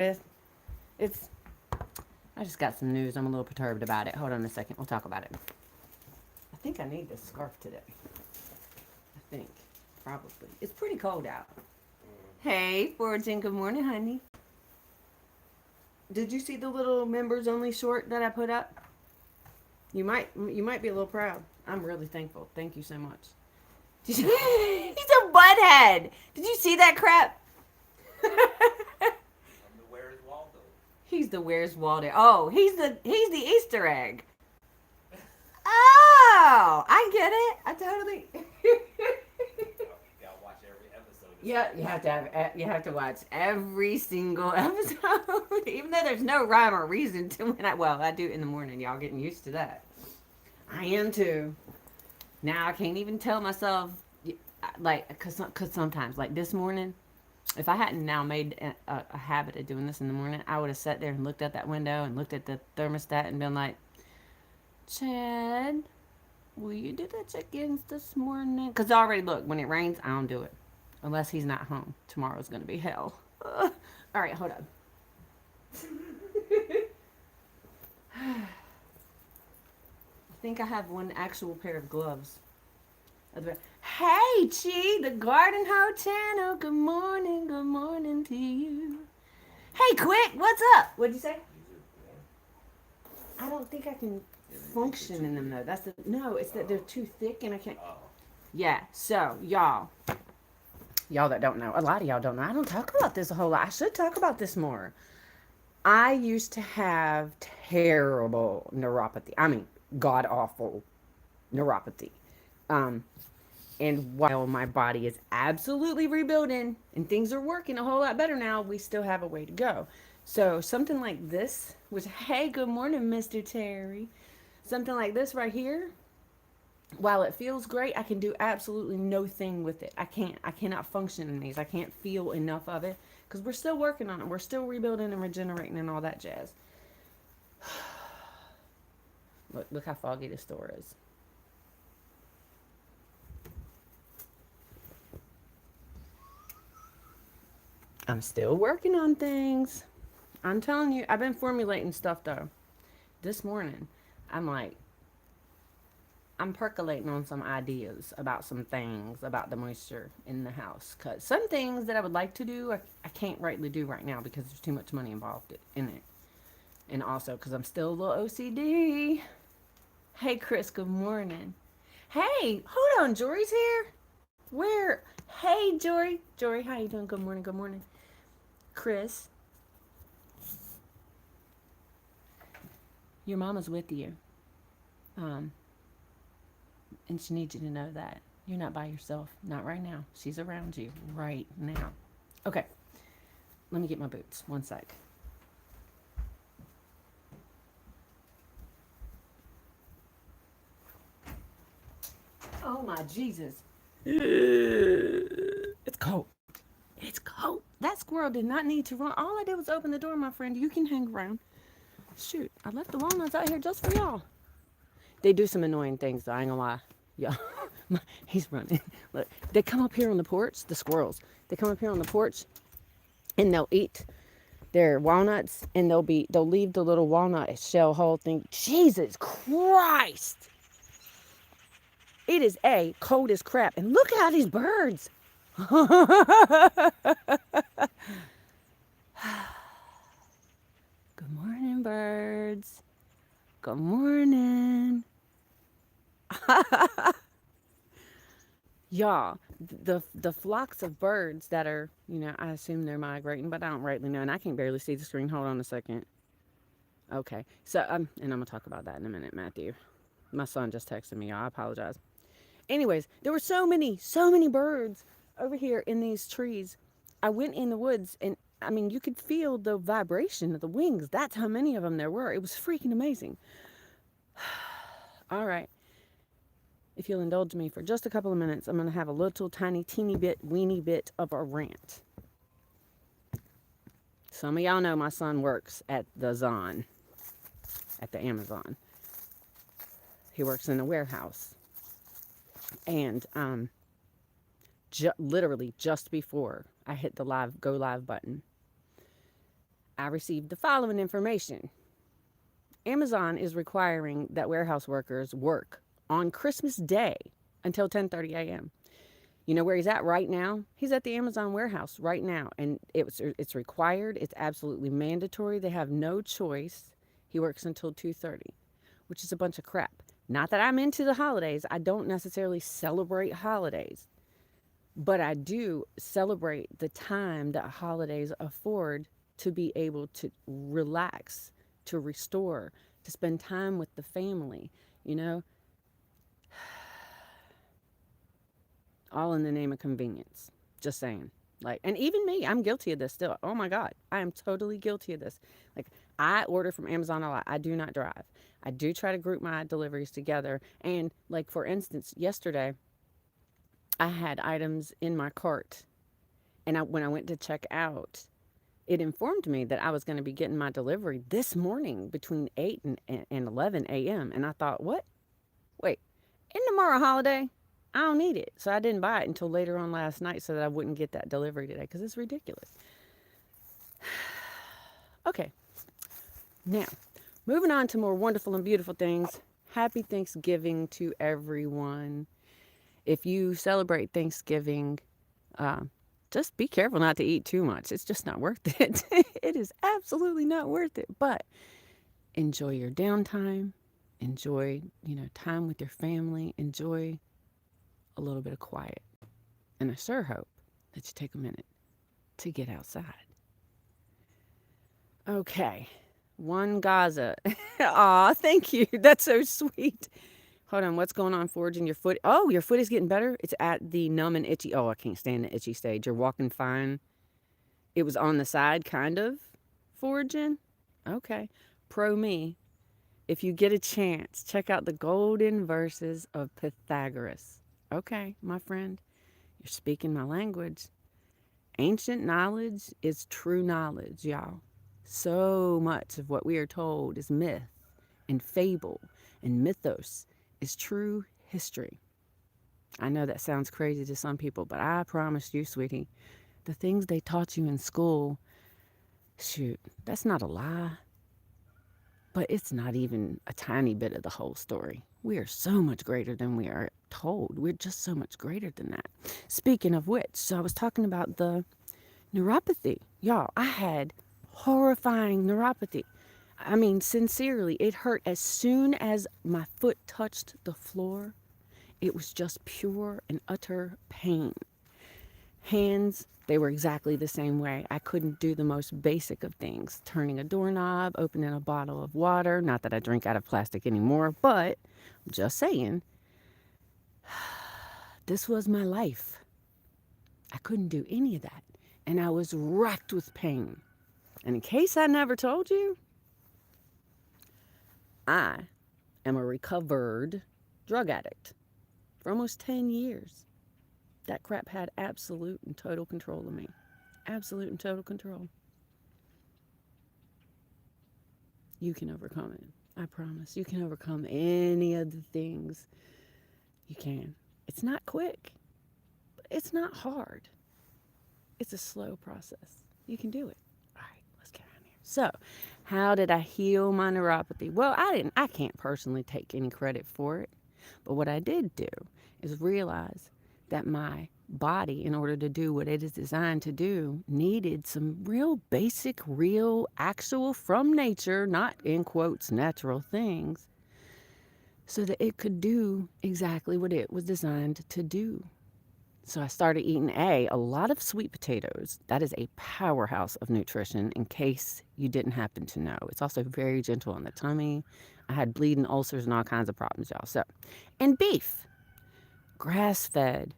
It's, I just got some news. I'm a little perturbed about it. Hold on a second. We'll talk about it. I think I need this scarf today. I think. Probably. It's pretty cold out. Hey, Fortune. Good morning, honey. Did you see the little members only short that I put up? You might be a little proud. I'm really thankful. Thank you so much. He's a butthead. Did you see that crap? He's the Where's Waldo. Oh, he's the Easter egg. Oh, I get it. I totally. Yeah, you have to watch every single episode, even though there's no rhyme or reason to when I do it in the morning. Y'all getting used to that. I am too. Now I can't even tell myself, like, cause sometimes, like this morning, if I hadn't now made a habit of doing this in the morning, I would have sat there and looked at that window and looked at the thermostat and been like, Chad, will you do the chickens this morning? Because already, look, when it rains, I don't do it. Unless he's not home. Tomorrow's going to be hell. All right, hold on. I think I have one actual pair of gloves. Hey, Chi, the Garden Hotel. Good morning to you. Hey, Quick, what's up? What'd you say? I don't think I can function in them though. No, it's that they're too thick and I can't. Yeah, so y'all that don't know, a lot of y'all don't know. I don't talk about this a whole lot. I should talk about this more. I used to have terrible neuropathy. I mean, god awful neuropathy. Um, and while my body is absolutely rebuilding and things are working a whole lot better now, we still have a way to go. So something like this was, hey, good morning, Mr. Terry. Something like this right here, while it feels great, I can do absolutely no thing with it. I cannot function in these. I can't feel enough of it because we're still working on it. We're still rebuilding and regenerating and all that jazz. Look how foggy this door is. I'm still working on things. I'm telling you, I've been formulating stuff though. This morning, I'm like, I'm percolating on some ideas about some things about the moisture in the house. Because some things that I would like to do, I can't rightly do right now because there's too much money involved in it. And also because I'm still a little OCD. Hey, Chris, good morning. Hey, hold on, Jory's here? Where? Hey, Jory. Jory, how you doing? Good morning, good morning. Chris, your mama's with you. Um, and she needs you to know that. You're not by yourself. Not right now. She's around you right now. Okay. Let me get my boots. One sec. Oh my Jesus. It's cold. It's cold. That squirrel did not need to run. All I did was open the door, my friend. You can hang around. Shoot, I left the walnuts out here just for y'all. They do some annoying things, though. I ain't gonna lie. Yeah, he's running. Look, they come up here on the porch, the squirrels. They come up here on the porch and they'll eat their walnuts and they'll leave the little walnut shell whole thing. Jesus Christ! It is cold as crap. And look at these birds. Good morning, birds. Good morning. Y'all, the flocks of birds that are, I assume they're migrating, but I don't rightly know, and I can barely see the screen. Hold on a second. Okay, so and I'm gonna talk about that in a minute, Matthew. My son just texted me, y'all. I apologize. Anyways, there were so many birds over here in these trees. I went in the woods, and I mean, you could feel the vibration of the wings. That's how many of them there were. It was freaking amazing. All right. If you'll indulge me for just a couple of minutes, I'm going to have a little tiny, teeny bit, weeny bit of a rant. Some of y'all know my son works at the Zon, at the Amazon. He works in a warehouse. And literally just before I hit the go live button, I received the following information. Amazon is requiring that warehouse workers work on Christmas Day until 10:30 a.m. You know where he's at right now? He's at the Amazon warehouse right now, and it's required. It's absolutely mandatory. They have no choice. He works until 2:30, which is a bunch of crap. Not that I'm into the holidays. I don't necessarily celebrate holidays, but I do celebrate the time that holidays afford to be able to relax, to restore, to spend time with the family, you know, all in the name of convenience. Just saying. Like, and even me, I'm guilty of this still. Oh my God, I am totally guilty of this. Like, I order from Amazon a lot. I do not drive. I do try to group my deliveries together. And, like, for instance, yesterday, I had items in my cart. And when I went to check out, it informed me that I was going to be getting my delivery this morning between 8 and 11 a.m. And I thought, what? Wait, isn't tomorrow a holiday? I don't need it. So I didn't buy it until later on last night so that I wouldn't get that delivery today because it's ridiculous. Okay, now moving on to more wonderful and beautiful things. Happy Thanksgiving to everyone. If you celebrate Thanksgiving, just be careful not to eat too much. It's just not worth it. It is absolutely not worth it. But enjoy your downtime. Enjoy, time with your family. Enjoy a little bit of quiet. And I sure hope that you take a minute to get outside. Okay. One Gaza. Aw, thank you. That's so sweet. Hold on, what's going on, Forging? Your foot? Oh, your foot is getting better? It's at the numb and itchy. Oh, I can't stand the itchy stage. You're walking fine. It was on the side, kind of, Forging? Okay. Pro me. If you get a chance, check out the golden verses of Pythagoras. Okay, my friend, you're speaking my language. Ancient knowledge is true knowledge, y'all. So much of what we are told is myth and fable, and mythos is true history. I know that sounds crazy to some people, but I promise you, sweetie, the things they taught you in school, shoot, that's not a lie. But it's not even a tiny bit of the whole story. We are so much greater than we are told. We're just so much greater than that. Speaking of which, so I was talking about the neuropathy. Y'all, I had horrifying neuropathy. I mean, sincerely, it hurt as soon as my foot touched the floor. It was just pure and utter pain. Hands, they were exactly the same way. I couldn't do the most basic of things. Turning a doorknob, opening a bottle of water. Not that I drink out of plastic anymore, but I'm just saying, this was my life. I couldn't do any of that. And I was racked with pain. And in case I never told you, I am a recovered drug addict for almost 10 years. That crap had absolute and total control of me. Absolute and total control. You can overcome it. I promise. You can overcome any of the things. You can. It's not quick. But it's not hard. It's a slow process. You can do it. All right, let's get on here. So, how did I heal my neuropathy? Well, I can't personally take any credit for it. But what I did do is realize that my body, in order to do what it is designed to do, needed some real basic, real, actual, from nature, not in quotes, natural things, so that it could do exactly what it was designed to do. So I started eating a lot of sweet potatoes. That is a powerhouse of nutrition, in case you didn't happen to know. It's also very gentle on the tummy. I had bleeding ulcers and all kinds of problems, y'all. So, and beef, grass-fed,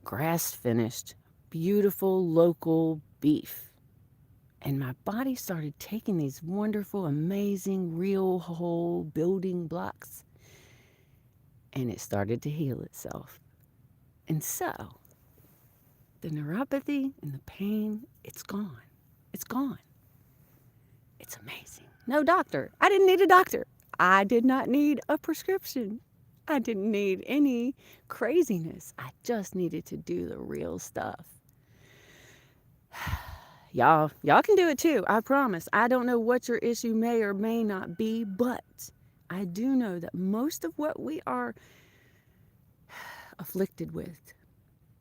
grass-finished, beautiful local beef. And my body started taking these wonderful, amazing, real, whole building blocks, and it started to heal itself. And so, the neuropathy and the pain, it's gone. It's gone. It's amazing. No doctor. I didn't need a doctor. I did not need a prescription. I didn't need any craziness. I just needed to do the real stuff. Y'all can do it too. I promise. I don't know what your issue may or may not be, but I do know that most of what we are afflicted with,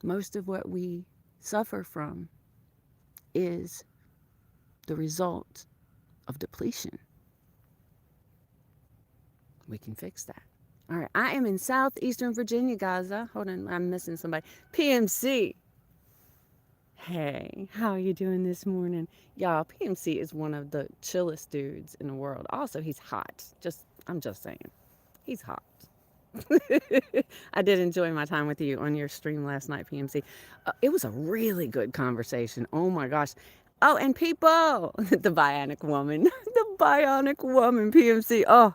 most of what we suffer from, is the result of depletion. We can fix that. All right, I am in southeastern Virginia, Gaza. Hold on, I'm missing somebody. PMC. Hey, how are you doing this morning? Y'all, PMC is one of the chillest dudes in the world. Also, he's hot. I'm just saying. He's hot. I did enjoy my time with you on your stream last night, PMC. It was a really good conversation. Oh my gosh. Oh, and people, the bionic woman, the bionic woman, PMC. Oh,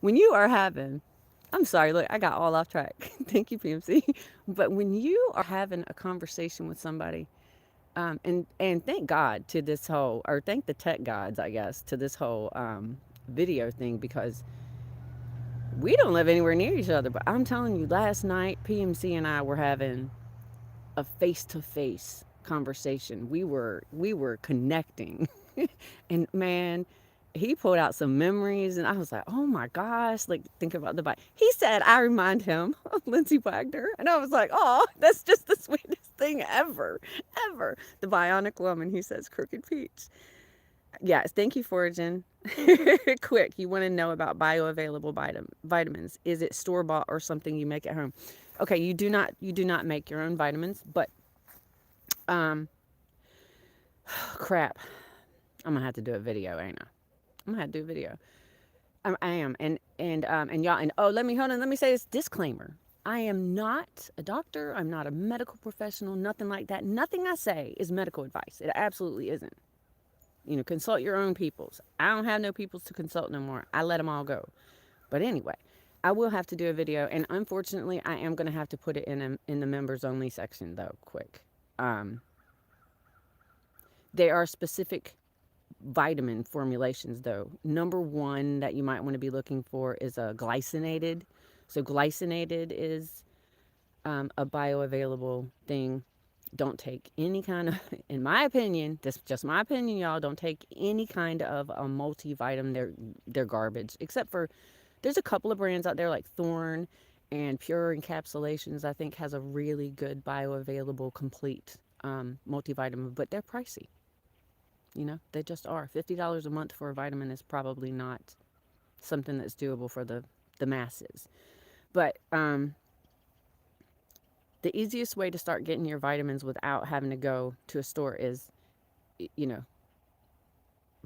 when you are having, I'm sorry, look, I got all off track. Thank you, PMC. But when you are having a conversation with somebody, and thank God to this whole, or thank the tech gods, I guess, to this whole video thing, because we don't live anywhere near each other. But I'm telling you, last night, PMC and I were having a face-to-face conversation. We were connecting. And man, he pulled out some memories, and I was like, oh my gosh, like, think about the bike. He said I remind him of Lindsey Wagner, and I was like, oh, that's just the sweetest thing ever. The bionic woman, he says, Crooked Peach. Yes, thank you, Foragin. Quick, you want to know about bioavailable vitamins. Is it store-bought or something you make at home? Okay, you do not make your own vitamins, but crap. I'm gonna have to do a video, ain't I? I'm gonna have to do a video. I am, and y'all, and let me say this disclaimer. I am not a doctor. I'm not a medical professional. Nothing like that. Nothing I say is medical advice. It absolutely isn't. Consult your own peoples. I don't have no peoples to consult no more. I let them all go. But anyway, I will have to do a video, and unfortunately, I am gonna have to put it in the members only section though. Quick. There are specific vitamin formulations though. Number one that you might want to be looking for is a glycinated. So glycinated is a bioavailable thing. Don't take any kind of, in my opinion, this is just my opinion, y'all, don't take any kind of a multivitamin. They're garbage, except for there's a couple of brands out there like Thorne and Pure Encapsulations, I think, has a really good bioavailable complete multivitamin, but they're pricey. They just are. $50 a month for a vitamin is probably not something that's doable for the masses. But the easiest way to start getting your vitamins without having to go to a store is,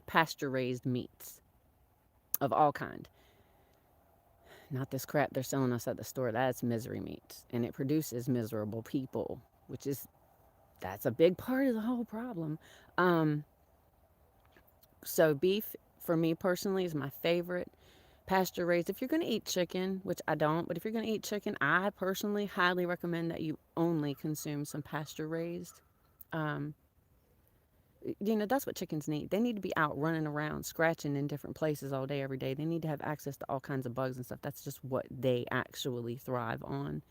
pasture-raised meats of all kind. Not this crap they're selling us at the store. That's misery meat, and it produces miserable people, that's a big part of the whole problem. So beef, for me personally, is my favorite. Pasture raised. If you're going to eat chicken, which I don't, but if you're going to eat chicken, I personally highly recommend that you only consume some pasture raised. That's what chickens need. They need to be out running around, scratching in different places all day, every day. They need to have access to all kinds of bugs and stuff. That's just what they actually thrive on.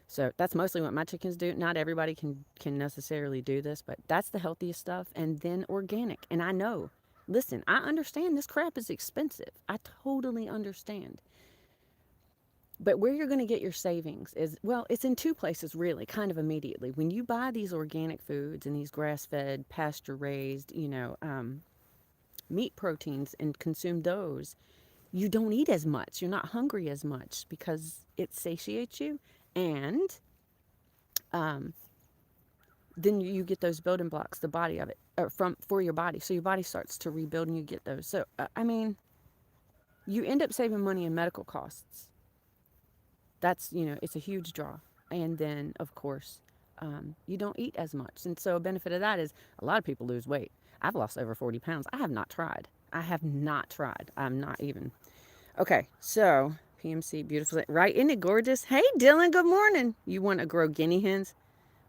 So that's mostly what my chickens do. Not everybody can necessarily do this, but that's the healthiest stuff. And then organic. And I know, listen, I understand this crap is expensive. I totally understand. But where you're going to get your savings is, well, it's in two places really, kind of immediately. When you buy these organic foods and these grass-fed, pasture-raised, meat proteins and consume those, you don't eat as much. You're not hungry as much because it satiates you. And then you get those building blocks, the body of it, for your body. So your body starts to rebuild and you get those. So, you end up saving money in medical costs. That's, it's a huge draw. And then, of course, you don't eat as much. And so a benefit of that is a lot of people lose weight. I've lost over 40 pounds. I have not tried. I'm not even. Okay, so PMC, beautiful. Right? Isn't it gorgeous? Hey, Dylan, good morning. You want to grow guinea hens?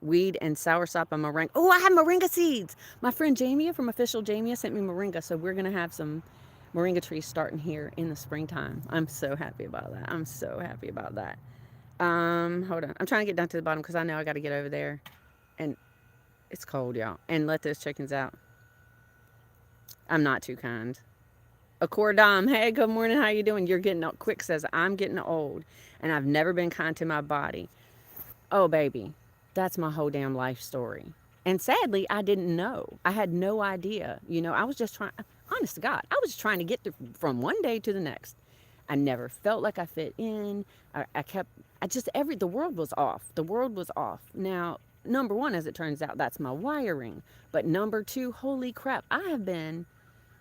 Weed and soursop and moringa. Oh, I have moringa seeds. My friend Jamia from Official Jamia sent me moringa. So we're going to have some moringa trees starting here in the springtime. I'm so happy about that. Hold on. I'm trying to get down to the bottom because I know I got to get over there. And it's cold, y'all. And let those chickens out. I'm not too kind. Accordam, hey, good morning. How you doing? You're getting old. Quick says, I'm getting old, and I've never been kind to my body. Oh, baby, that's my whole damn life story. And sadly, I didn't know. I had no idea. You know, I was just trying, honest to God, I was just trying to get from one day to the next. I never felt like I fit in. I kept, I just, the world was off. The world was off. Now, number one, as it turns out, that's my wiring. But number two, holy crap, I have been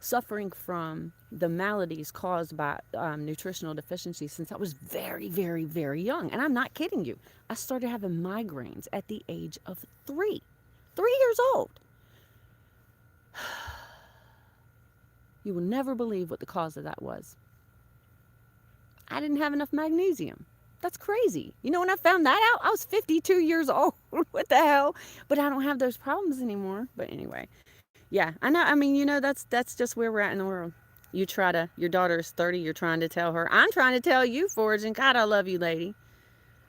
suffering from the maladies caused by nutritional deficiency since I was very, very, very young. And I'm not kidding you. I started having migraines at the age of 3 years old. You will never believe what the cause of that was. I didn't have enough magnesium. That's crazy. You know, when I found that out, I was 52 years old. What the hell? But I don't have those problems anymore. But anyway, yeah, I know. I mean, you know, that's just where we're at in the world. Your daughter is 30, you're trying to tell her. I'm trying to tell you, Forge, and God, I love you, lady.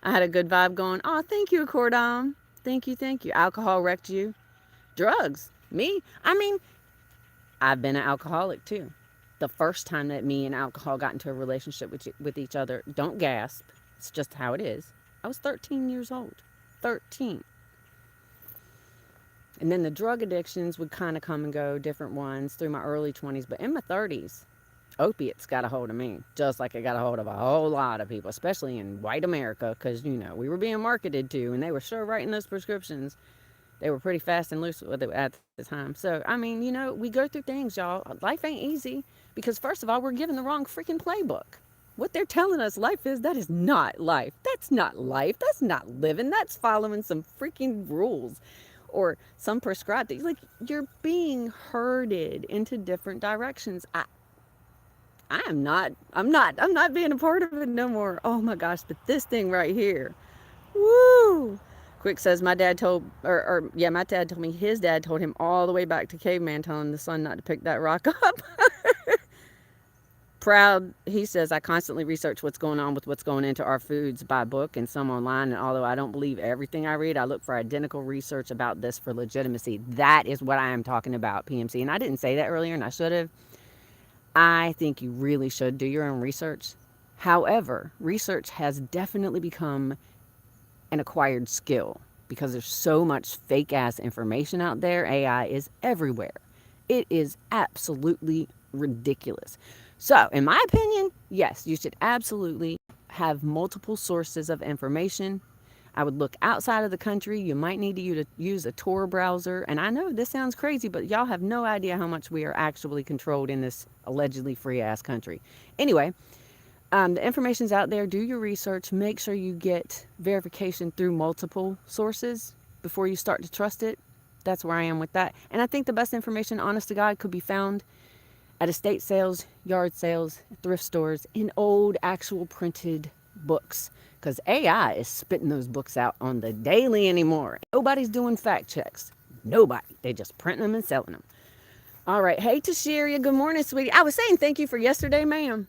I had a good vibe going. Oh, thank you, Cordom. Thank you, thank you. Alcohol wrecked you. Drugs. Me? I mean, I've been an alcoholic too. The first time that me and alcohol got into a relationship with each other, don't gasp. It's just how it is. I was 13 years old. 13. And then the drug addictions would kind of come and go, different ones through my early 20s. But in my 30s, opiates got a hold of me, just like it got a hold of a whole lot of people, especially in white America, because, you know, we were being marketed to, and they were sure writing those prescriptions. They were pretty fast and loose with it at the time. So, I mean, you know, we go through things, y'all. Life ain't easy because, first of all, we're given the wrong freaking playbook. What they're telling us life is, that is not life. That's not life. That's not living. That's following some freaking rules or some prescribed things. Like, you're being herded into different directions. I'm not being a part of it no more. Oh my gosh, but this thing right here. Woo! Quick says my dad told me his dad told him all the way back to caveman telling the son not to pick that rock up. Proud, he says, I constantly research what's going on with what's going into our foods by book and some online. And although I don't believe everything I read, I look for identical research about this for legitimacy. That is what I am talking about, PMC. And I didn't say that earlier, and I should have. I think you really should do your own research. However, research has definitely become an acquired skill because there's so much fake ass information out there. AI is everywhere. It is absolutely ridiculous. So, in my opinion, yes, you should absolutely have multiple sources of information. I would look outside of the country. You might need to use a Tor browser. And I know this sounds crazy, but y'all have no idea how much we are actually controlled in this allegedly free ass country. Anyway, the information's out there. Do your research. Make sure you get verification through multiple sources before you start to trust it. That's where I am with that. And I think the best information, honest to God, could be found at estate sales, yard sales, thrift stores, in old actual printed books. Because AI is spitting those books out on the daily anymore. Nobody's doing fact checks. Nobody. They just printing them and selling them. All right. Hey, Tashiria. Good morning, sweetie. I was saying thank you for yesterday, ma'am.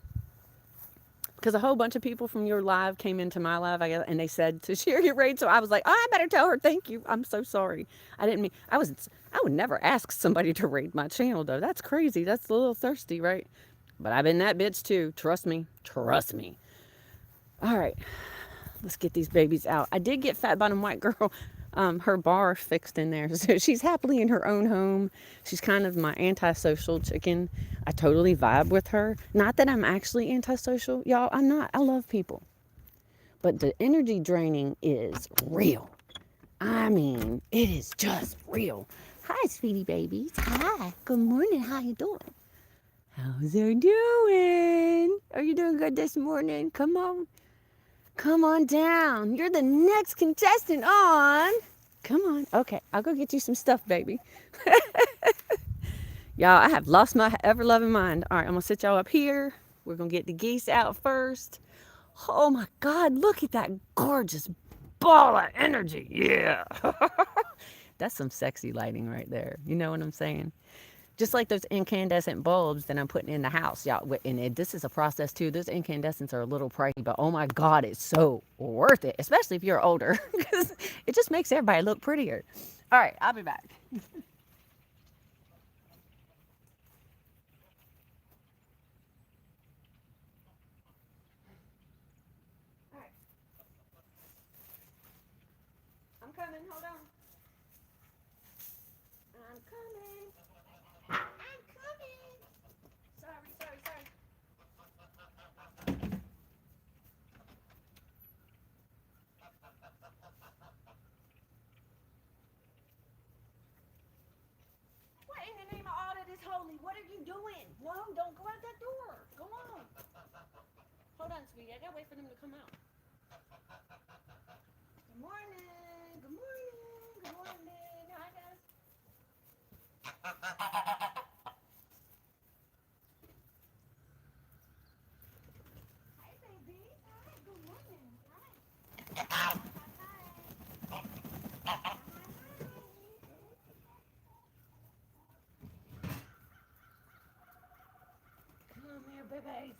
Because a whole bunch of people from your live came into my live, I guess, and they said Tashiria raid. So I was like, oh, I better tell her thank you. I'm so sorry. I didn't mean, I would never ask somebody to raid my channel, though. That's crazy. That's a little thirsty, right? But I've been that bitch, too. Trust me. Trust me. All right. Let's get these babies out. I did get Fat Bottom White Girl, her bar fixed in there. So she's happily in her own home. She's kind of my antisocial chicken. I totally vibe with her. Not that I'm actually antisocial. Y'all, I'm not. I love people. But the energy draining is real. I mean, it is just real. Hi, sweetie babies. Hi. Good morning. How you doing? How's her doing? Are you doing good this morning? Come on. Come on down. You're the next contestant on. Come on. Okay, I'll go get you some stuff, baby. Y'all, I have lost my ever-loving mind. All right, I'm going to sit y'all up here. We're going to get the geese out first. Oh, my God. Look at that gorgeous ball of energy. Yeah. That's some sexy lighting right there. You know what I'm saying? Just like those incandescent bulbs that I'm putting in the house, y'all. And this is a process too. Those incandescents are a little pricey, but oh my God, it's so worth it, especially if you're older, because it just makes everybody look prettier. All right, I'll be back. hold on. I'm coming. I'm coming. Sorry, sorry, sorry. What in the name of all that is holy? What are you doing? No, don't go out that door. Go on. Hold on, sweetie. I gotta wait for them to come out. Good morning. Good morning. Good morning. Hi, guys. Hi, baby. Hi. Good morning. Hi. Hi. Hi. Hi. Come here, babies.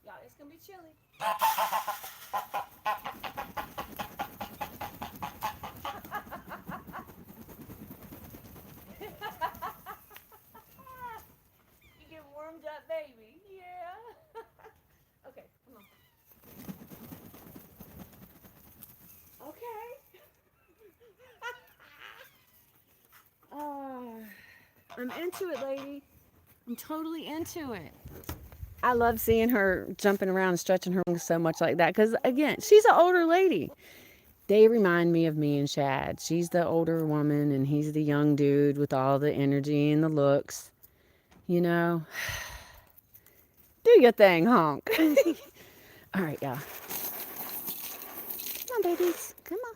Y'all, it's gonna be chilly. You get warmed up, baby. Yeah. Okay, come on. Okay. I'm into it, lady. I'm totally into it. I love seeing her jumping around and stretching her wings so much like that because, again, she's an older lady. They remind me of me and Shad. She's the older woman and he's the young dude with all the energy and the looks. You know, do your thing, honk. All right, y'all. Come on, babies. Come on.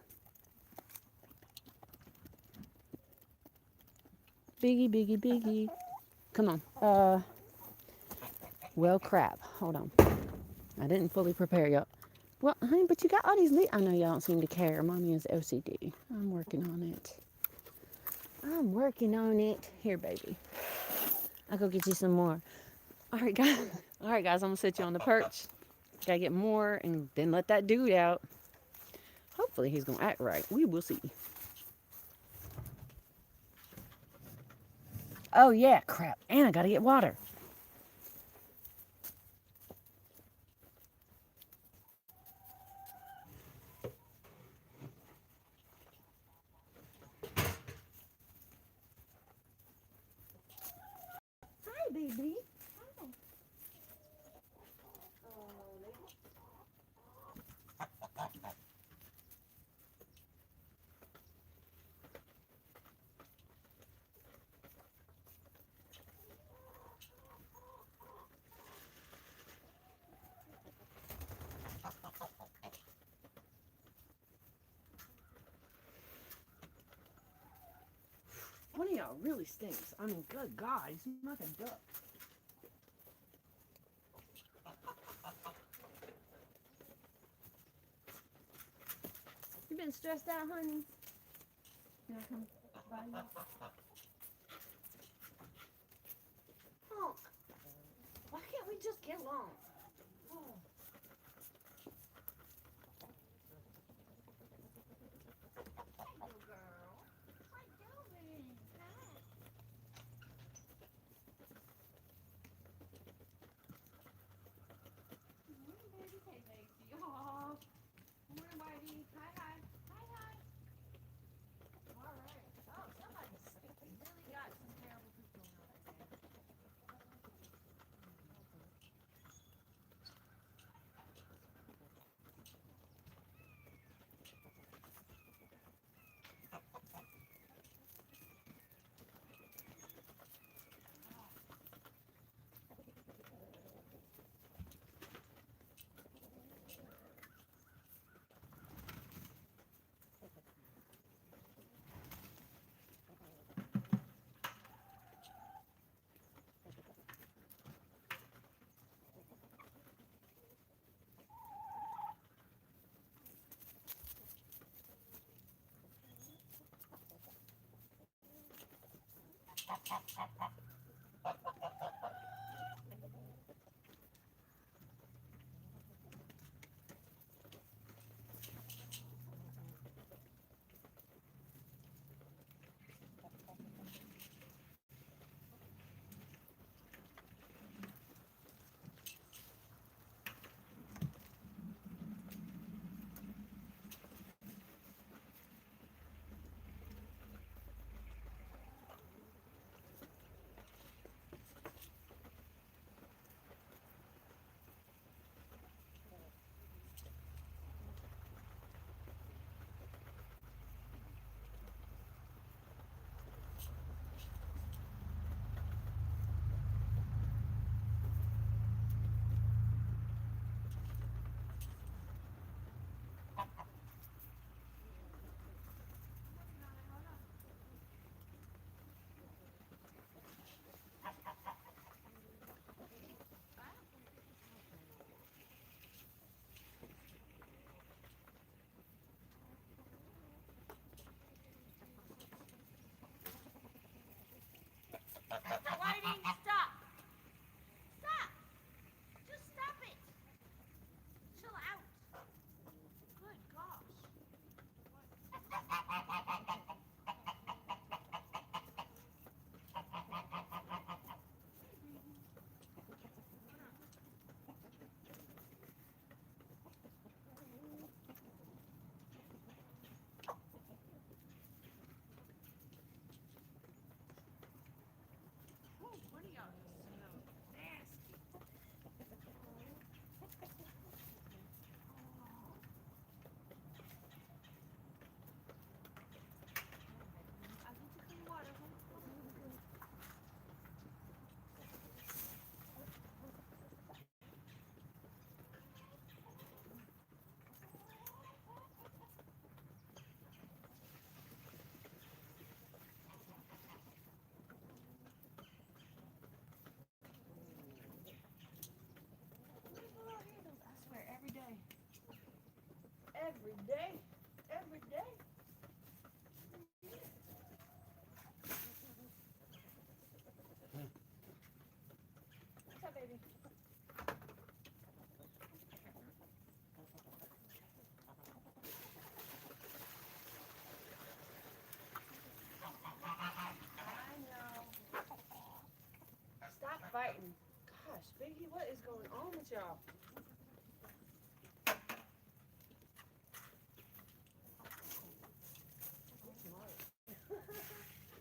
Biggie, biggie, biggie. Come on. Well, crap. Hold on. I didn't fully prepare y'all. Well, honey, but you got all these I know y'all don't seem to care. Mommy is OCD. I'm working on it. I'm working on it. Here, baby. I'll go get you some more. All right, guys. All right, guys. I'm gonna sit you on the perch. Gotta get more, and then let that dude out. Hopefully, he's gonna act right. We will see. Oh yeah, crap. And I gotta get water. Hi, baby. Hi. One of y'all really stinks. I mean, good God, he's like a duck. You been stressed out, honey? Can I come by you? Oh, why can't we just get along? Oh. Hey, little girl. What you doing? Hi. Morning, baby. Hey, Lacey. Aw. Morning, Whitey. Hi, hi. Hi, hi. All right. Oh, somebody's really got some terrible poop going on today. every day. Every day. What's up, baby? I know. Stop fighting. Gosh, Biggie, what is going on with y'all?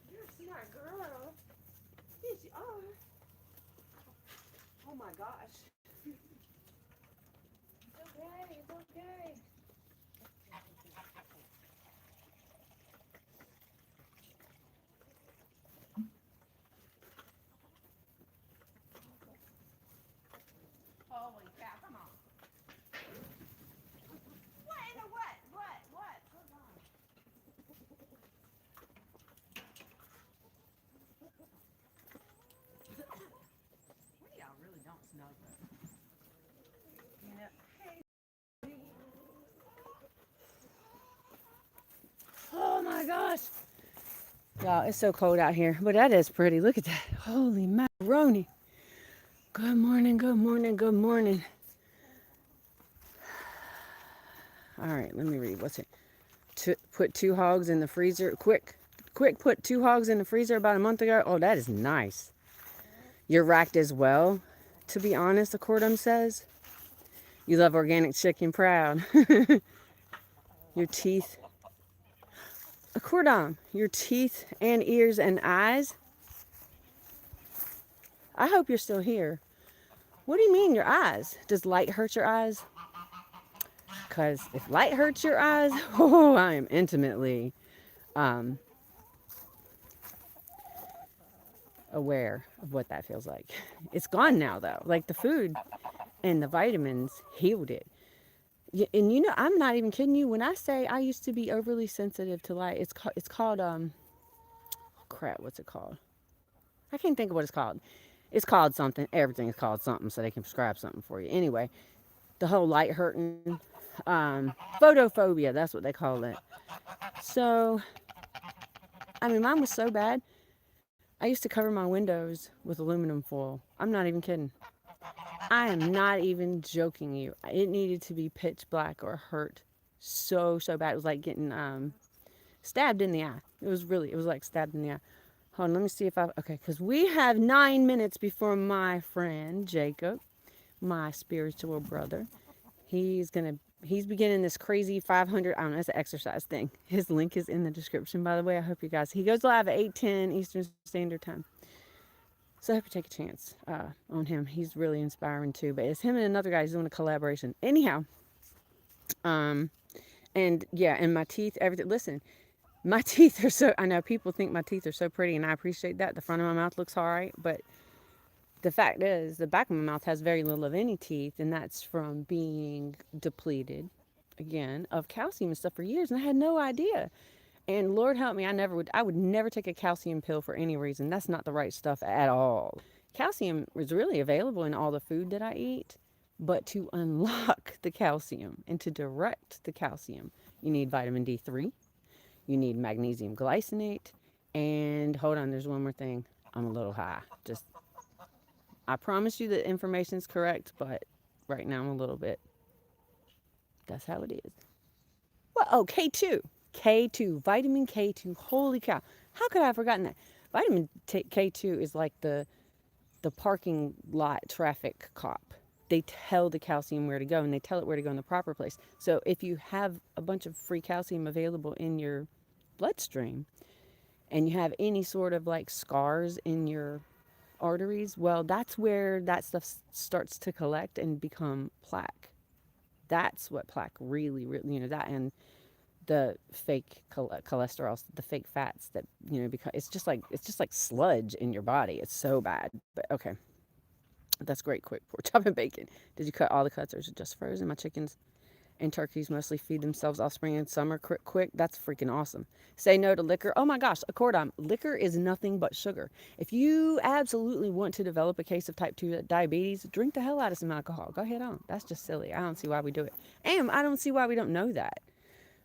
You're a smart girl. Yes, you are. Oh my gosh. It's okay. It's okay. Holy cow, come on. What in the what? What? What? Hold on. What do y'all really don't smell good? You know, hey. Oh my gosh. Y'all, it's so cold out here, but that is pretty. Look at that. Holy macaroni. Good morning, good morning, good morning. All right, let me read. What's it? Put 2 hogs in the freezer. Quick, put 2 hogs in the freezer about a month ago. Oh, that is nice. You're racked as well, to be honest, Accordum says. You love organic chicken, proud. Your teeth. Accordum, your teeth and ears and eyes. I hope you're still here. What do you mean, your eyes? Does light hurt your eyes? Because if light hurts your eyes, oh, I am intimately aware of what that feels like. It's gone now, though. Like the food and the vitamins healed it. And you know, I'm not even kidding you when I say I used to be overly sensitive to light. It's called crap. What's it called? I can't think of what it's called. It's called something. Everything is called something, so they can prescribe something for you. Anyway, the whole light hurting, photophobia. That's what they call it. So, I mean, mine was so bad. I used to cover my windows with aluminum foil. I'm not even kidding. I am not even joking you. It needed to be pitch black or hurt so bad. It was like getting stabbed in the eye. It was like stabbed in the eye. Hold on, let me see if okay, because we have 9 minutes before my friend Jacob, my spiritual brother. He's beginning this crazy 500, I don't know, it's an exercise thing. His link is in the description, by the way. I hope you guys, he goes live at 8:10 Eastern Standard Time. So I hope you take a chance on him. He's really inspiring too. But it's him and another guy who's doing a collaboration. Anyhow, and yeah, and my teeth, everything. Listen, my teeth are so, I know people think my teeth are so pretty, and I appreciate that. The front of my mouth looks all right, but the fact is, the back of my mouth has very little of any teeth, and that's from being depleted, again, of calcium and stuff for years, and I had no idea. And Lord help me, I would never take a calcium pill for any reason. That's not the right stuff at all. Calcium is really available in all the food that I eat, but to unlock the calcium and to direct the calcium, you need vitamin D3, you need magnesium glycinate, and hold on, there's one more thing. I'm a little high. I promise you the information's correct, but right now I'm a little bit. That's how it is. Well, oh, K2. K2, vitamin K2. Holy cow. How could I have forgotten that? Vitamin K2 is like the parking lot traffic cop. They tell the calcium where to go, and they tell it where to go in the proper place. So if you have a bunch of free calcium available in your bloodstream and you have any sort of like scars in your arteries, well, that's where that stuff starts to collect and become plaque. That's what plaque really, that and the fake cholesterol, the fake fats that, because it's just like sludge in your body. It's so bad. But okay, that's great. Quick pork chop and bacon. Did you cut all the cuts or is it just frozen? My chickens and turkeys mostly feed themselves all spring and summer. Quick, that's freaking awesome. Say no to liquor. Oh my gosh, Accordom, liquor is nothing but sugar. If you absolutely want to develop a case of type 2 diabetes, drink the hell out of some alcohol. Go ahead on. That's just silly. I don't see why we do it. And I don't see why we don't know that.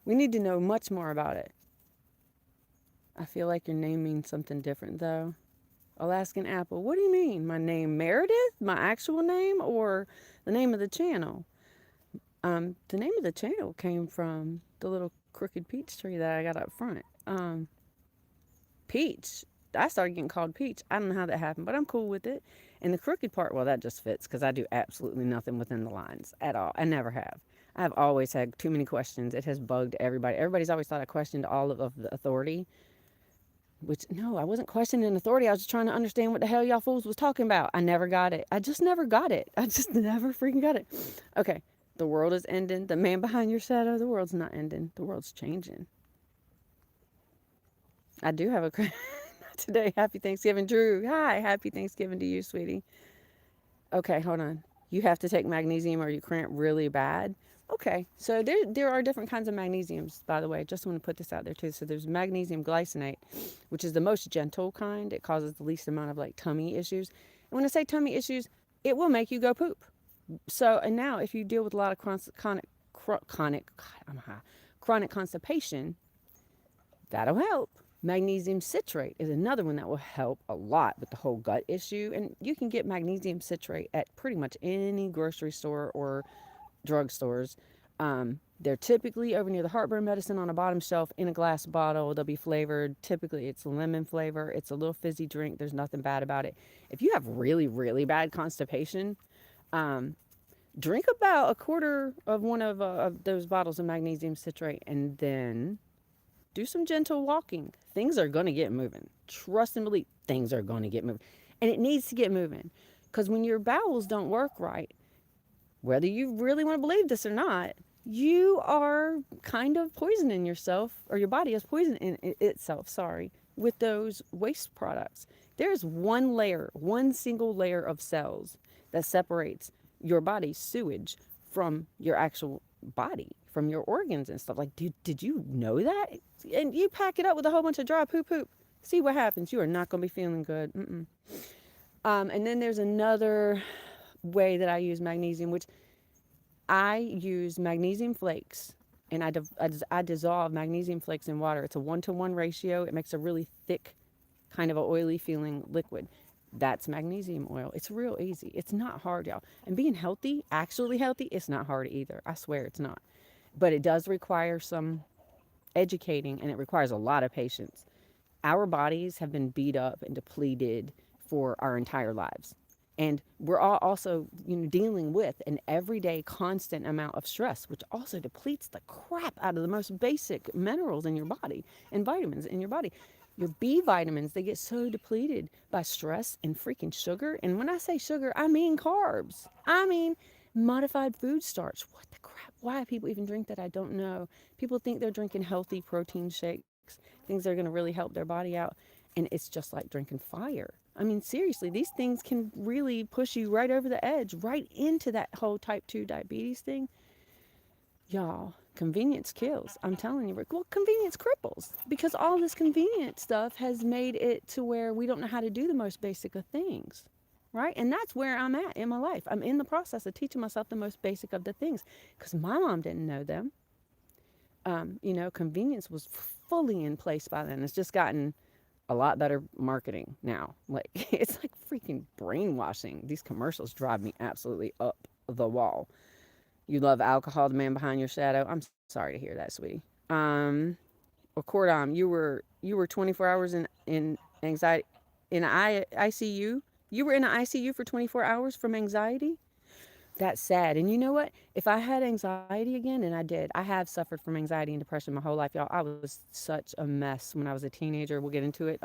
We need to know much more about it. I feel like your name means something different, though. Alaskan Apple. What do you mean? My name Meredith? My actual name or the name of the channel? The name of the channel came from the little crooked peach tree that I got up front. Peach. I started getting called Peach. I don't know how that happened, but I'm cool with it. And the crooked part, well, that just fits because I do absolutely nothing within the lines at all. I never have. I've always had too many questions. It has bugged everybody. Everybody's always thought I questioned all of the authority, which, no, I wasn't questioning authority. I was just trying to understand what the hell y'all fools was talking about. I never got it. I just never got it. I just never freaking got it. Okay, the world is ending. The man behind your shadow, the world's not ending. The world's changing. I do have a today. Happy Thanksgiving, Drew. Hi, happy Thanksgiving to you, sweetie. Okay, hold on. You have to take magnesium or you cramp really bad. Okay, so there are different kinds of magnesiums, by the way. Just want to put this out there too. So there's magnesium glycinate, which is the most gentle kind. It causes the least amount of like tummy issues. And when I say tummy issues, it will make you go poop. So, and now if you deal with a lot of chronic constipation, that'll help. Magnesium citrate is another one that will help a lot with the whole gut issue. And you can get magnesium citrate at pretty much any grocery store or drugstores. They're typically over near the heartburn medicine on a bottom shelf in a glass bottle. They'll be flavored. Typically, it's lemon flavor. It's a little fizzy drink. There's nothing bad about it. If you have really, really bad constipation, drink about a quarter of one of those bottles of magnesium citrate and then do some gentle walking. Things are going to get moving. Trust and believe things are going to get moving. And it needs to get moving. Because when your bowels don't work right, whether you really want to believe this or not, you are kind of poisoning yourself, or your body is poisoning itself, with those waste products. There's one layer, one single layer of cells that separates your body's sewage from your actual body, from your organs and stuff. Like, did you know that? And you pack it up with a whole bunch of dry poop. See what happens. You are not going to be feeling good. And then there's another way that I use magnesium, which I use magnesium flakes, and I dissolve magnesium flakes in water. It's a 1-to-1 ratio. It makes a really thick, kind of a oily feeling liquid. That's magnesium oil. It's real easy. It's not hard, y'all. And being healthy, actually healthy, it's not hard either. I swear it's not. But it does require some educating, and it requires a lot of patience. Our bodies have been beat up and depleted for our entire lives. And we're all also, dealing with an everyday constant amount of stress, which also depletes the crap out of the most basic minerals in your body and vitamins in your body. Your B vitamins, they get so depleted by stress and freaking sugar. And when I say sugar, I mean carbs. I mean modified food starch. What the crap? Why people even drink that, I don't know. People think they're drinking healthy protein shakes, things that are going to really help their body out. And it's just like drinking fire. I mean, seriously, these things can really push you right over the edge, right into that whole type 2 diabetes thing. Y'all, convenience kills. I'm telling you. Well, convenience cripples, because all this convenient stuff has made it to where we don't know how to do the most basic of things. Right? And that's where I'm at in my life. I'm in the process of teaching myself the most basic of the things, because my mom didn't know them. Convenience was fully in place by then. It's just gotten a lot better marketing now. Like, it's like freaking brainwashing. These commercials drive me absolutely up the wall. You love alcohol, the man behind your shadow. I'm sorry to hear that, sweetie. Or Cordom, you were 24 hours in anxiety in ICU. You were in an ICU for 24 hours from anxiety. That's sad. And you know what? If I had anxiety again, and I did, I have suffered from anxiety and depression my whole life, y'all. I was such a mess when I was a teenager. We'll get into it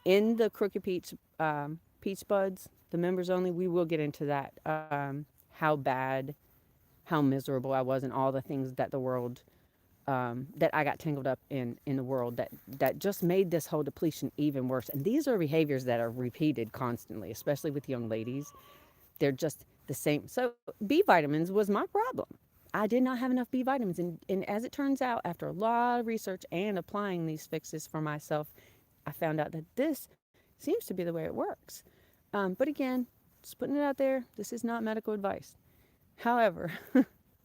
in the Crooked Peach Buds, the members only. We will get into that. How bad, how miserable I was, and all the things that the world, that I got tangled up in the world that just made this whole depletion even worse. And these are behaviors that are repeated constantly, especially with young ladies. They're just the same. So B vitamins was my problem. I did not have enough B vitamins. And as it turns out, after a lot of research and applying these fixes for myself, I found out that this seems to be the way it works. But again, just putting it out there, this is not medical advice. However,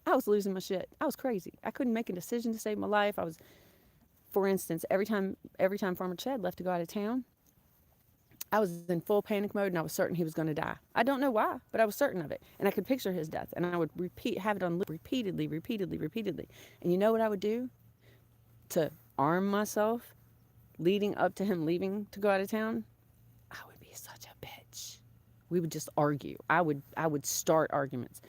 I was losing my shit. I was crazy. I couldn't make a decision to save my life. I was, for instance, every time Farmer Chad left to go out of town, I was in full panic mode and I was certain he was going to die. I don't know why, but I was certain of it. And I could picture his death and I would have it on loop repeatedly, repeatedly, repeatedly. And you know what I would do to arm myself leading up to him leaving to go out of town? I would be such a bitch. We would just argue. I would start arguments.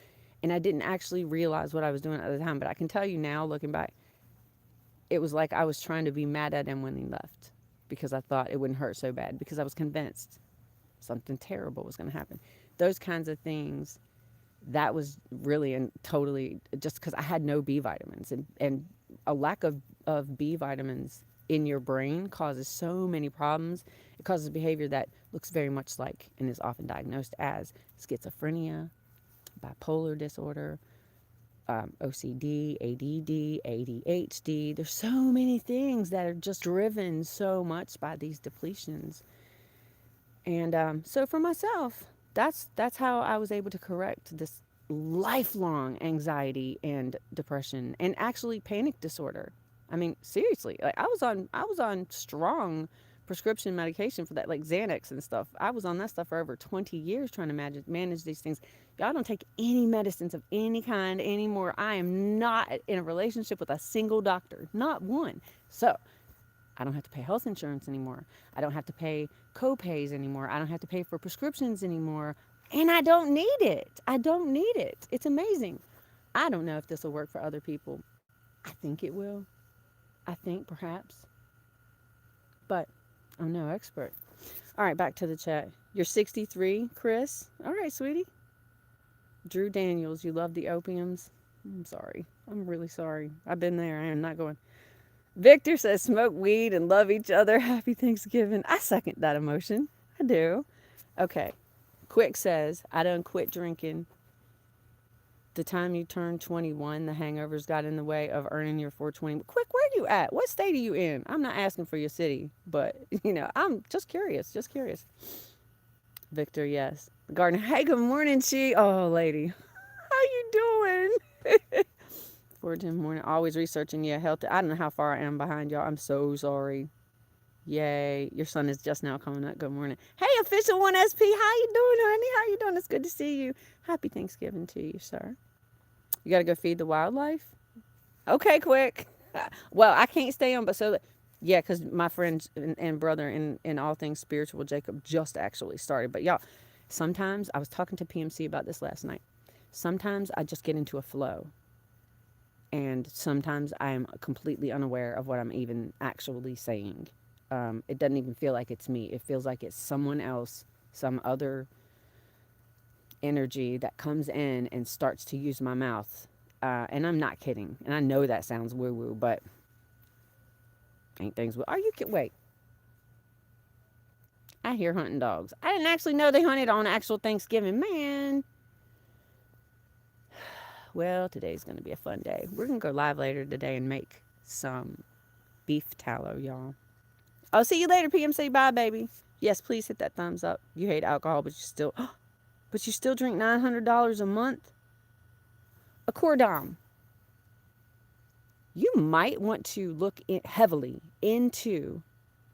And I didn't actually realize what I was doing at the time, but I can tell you now, looking back, it was like I was trying to be mad at him when he left because I thought it wouldn't hurt so bad because I was convinced something terrible was going to happen. Those kinds of things, that was really and totally just because I had no B vitamins, and a lack of B vitamins in your brain causes so many problems. It causes behavior that looks very much like and is often diagnosed as schizophrenia, bipolar disorder, OCD, ADD, ADHD. There's so many things that are just driven so much by these depletions. And so for myself, that's how I was able to correct this lifelong anxiety and depression and actually panic disorder. I mean, seriously, like I was on strong prescription medication for that, like Xanax and stuff. I was on that stuff for over 20 years trying to manage these things. Y'all don't take any medicines of any kind anymore. I am not in a relationship with a single doctor, not one. So I don't have to pay health insurance anymore. I don't have to pay co-pays anymore. I don't have to pay for prescriptions anymore. And I don't need it. I don't need it. It's amazing. I don't know if this will work for other people. I think it will. I think perhaps. But I'm no expert. All right, back to the chat. You're 63, Chris. All right, sweetie. Drew Daniels, you love the opiums. I'm sorry. I'm really sorry. I've been there. I am not going. Victor says smoke weed and love each other. Happy Thanksgiving. I second that emotion. I do. Okay. Quick says, I done quit drinking. The time you turned 21, the hangovers got in the way of earning your 420. Quick, where are you at? What state are you in? I'm not asking for your city, but, I'm just curious. Just curious. Victor, yes. Gardner, hey, good morning, Chi. Oh, lady. How you doing? 4:10 morning, always researching. Yeah, healthy. I don't know how far I am behind y'all. I'm so sorry. Yay, your son is just now coming up. Good morning. Hey, official 1SP. How you doing, honey? How you doing? It's good to see you. Happy Thanksgiving to you, sir. You got to go feed the wildlife? Okay, quick. Well, I can't stay on, but yeah, because my friend and brother in all things spiritual, Jacob, just actually started. But y'all, sometimes I was talking to PMC about this last night. Sometimes I just get into a flow. And sometimes I'm completely unaware of what I'm even actually saying. It doesn't even feel like it's me. It feels like it's someone else, some other energy that comes in and starts to use my mouth. And I'm not kidding. And I know that sounds woo-woo, but ain't things... Are you kidding? Wait. I hear hunting dogs. I didn't actually know they hunted on actual Thanksgiving. Man. Well, today's going to be a fun day. We're going to go live later today and make some beef tallow, y'all. I'll see you later, PMC. Bye, baby. Yes, please hit that thumbs up. You hate alcohol, but you still drink $900 a month? A cordon. You might want to look heavily into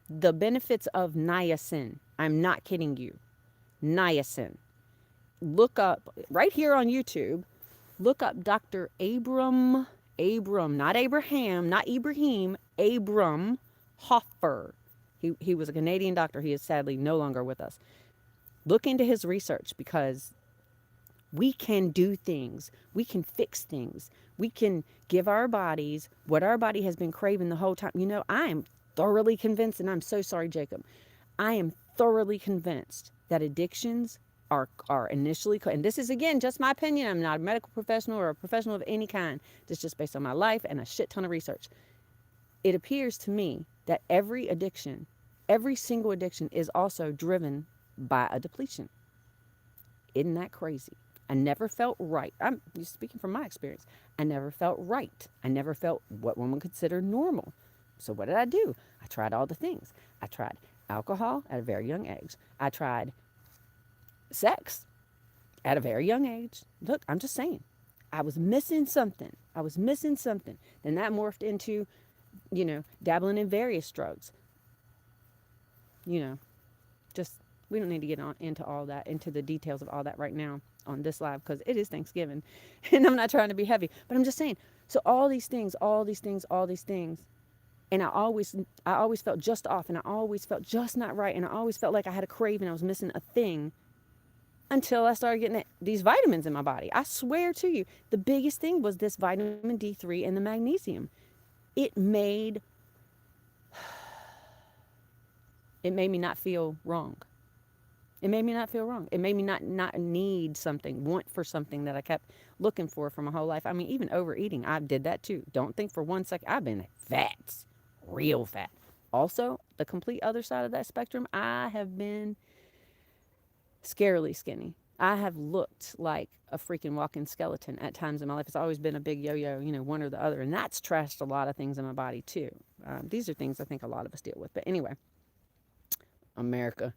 the benefits of niacin. I'm not kidding you. Niacin. Look up, right here on YouTube, look up Dr. Abram, not Abraham, not Ibrahim, Abram Hoffer. He was a Canadian doctor. He is sadly no longer with us. Look into his research because we can do things. We can fix things. We can give our bodies what our body has been craving the whole time. I am thoroughly convinced, and I'm so sorry, Jacob. I am thoroughly convinced that addictions are initially, and this is again just my opinion. I'm not a medical professional or a professional of any kind. This is just based on my life and a shit ton of research. It appears to me that every single addiction is also driven by a depletion. Isn't that crazy? I never felt right. I'm speaking from my experience. I never felt right. I never felt what one would consider normal. So what did I do? I tried all the things. I tried alcohol at a very young age. I tried sex at a very young age. Look, I'm just saying. I was missing something. I was missing something. Then that morphed into, dabbling in various drugs. You know, just we don't need to get on into all that, into the details of all that right now on this live because it is Thanksgiving, and I'm not trying to be heavy, but I'm just saying. So all these things, all these things, all these things, and I always felt just off, and I always felt just not right, and I always felt like I had a craving, I was missing a thing until I started getting these vitamins in my body. I swear to you, the biggest thing was this vitamin D3 and the magnesium. It made it made me not feel wrong. It made me not feel wrong. It made me not need something, want for something that I kept looking for my whole life. I mean, even overeating, I did that too. Don't think for one second I've been fat, real fat. Also, the complete other side of that spectrum, I have been scarily skinny. I have looked like a freaking walking skeleton at times in my life. It's always been a big yo-yo, one or the other. And that's trashed a lot of things in my body too. These are things I think a lot of us deal with. But anyway, America,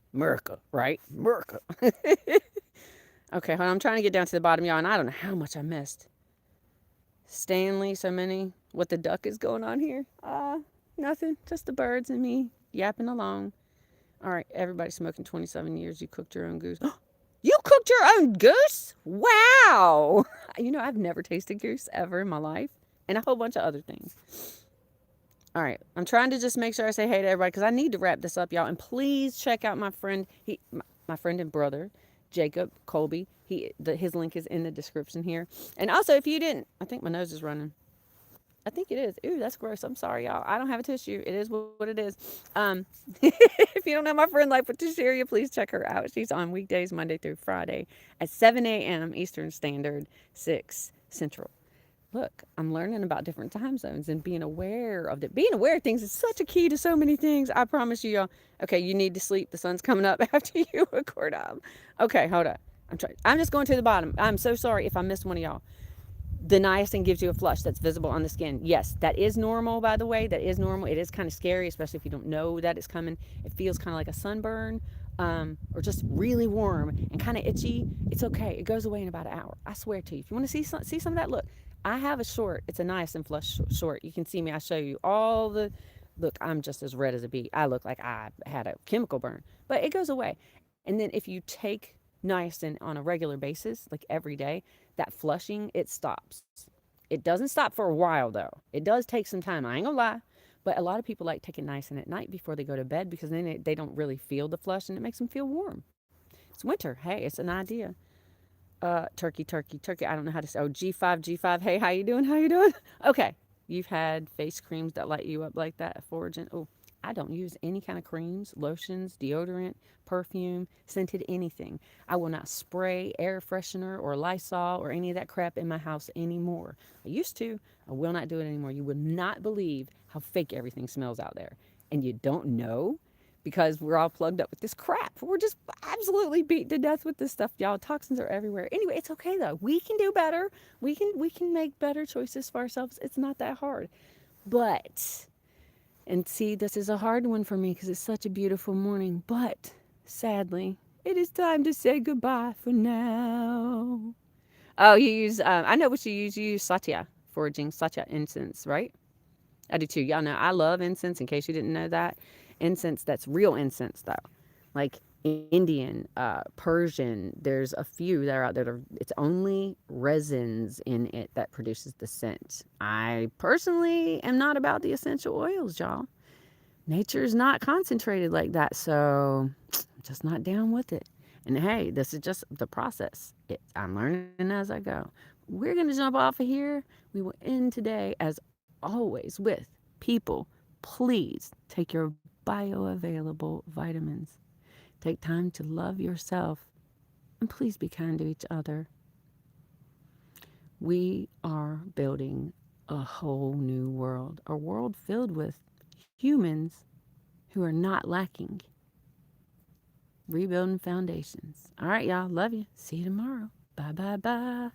right? America. Okay, hold on. I'm trying to get down to the bottom, y'all, and I don't know how much I missed. Stanley, so many. What the duck is going on here? Nothing. Just the birds and me yapping along. All right, everybody smoking 27 years. You cooked your own goose. You cooked your own goose? Wow. I've never tasted goose ever in my life, and a whole bunch of other things. All right, I'm trying to just make sure I say hey to everybody because I need to wrap this up, y'all. And please check out my friend, my friend and brother, Jacob Colby. His link is in the description here. And also, if you didn't, I think my nose is running. I think it is. Ooh, that's gross. I'm sorry, y'all. I don't have a tissue. It is what it is. If you don't know my friend Life with Tisharia, please check her out. She's on weekdays, Monday through Friday at 7 a.m. Eastern Standard, 6 Central. Look, I'm learning about different time zones and being aware of it. Being aware of things is such a key to so many things. I promise you, y'all. Okay, you need to sleep. The sun's coming up after you record up. Okay, hold up. I'm just going to the bottom. I'm so sorry if I missed one of y'all. The niacin gives you a flush that's visible on the skin. Yes, that is normal, by the way. That is normal. It is kind of scary, especially if you don't know that it's coming. It feels kind of like a sunburn or just really warm and kind of itchy. It's okay. It goes away in about an hour. I swear to you. If you want to see some of that, look. I have a short. It's a niacin flush short. You can see me. I show you all the... Look, I'm just as red as a beet. I look like I had a chemical burn. But it goes away. And then if you take niacin on a regular basis, like every day, that flushing, it stops. It doesn't stop for a while, though. It does take some time. I ain't gonna lie. But a lot of people like taking niacin at night before they go to bed because then they don't really feel the flush and it makes them feel warm. It's winter. Hey, it's an idea. Turkey. I don't know how to say. Oh, G5. Hey, how you doing? Okay. You've had face creams that light you up like that, Foragent. Oh, I don't use any kind of creams, lotions, deodorant, perfume, scented anything. I will not spray air freshener or Lysol or any of that crap in my house anymore. I used to. I will not do it anymore. You would not believe how fake everything smells out there. And you don't know because we're all plugged up with this crap. We're just absolutely beat to death with this stuff, y'all. Toxins are everywhere. Anyway, it's okay though. We can do better. We can make better choices for ourselves. It's not that hard. But, and see, this is a hard one for me because it's such a beautiful morning. But sadly, it is time to say goodbye for now. Oh, you use, I know what you use. You use Satya, foraging Satya incense, right? I do too. Y'all know I love incense in case you didn't know that. Incense that's real incense though, like Indian, Persian. There's a few that are out there. It's only resins in it that produces the scent. I personally am not about the essential oils, y'all. Nature's not concentrated like that, so I'm just not down with it. And hey, this is just the process. I'm learning as I go. We're gonna jump off of here. We will end today as always with people. Please take your bioavailable vitamins. Take time to love yourself and please be kind to each other. We are building a whole new world, a world filled with humans who are not lacking. Rebuilding foundations. All right, y'all. Love you. See you tomorrow. Bye.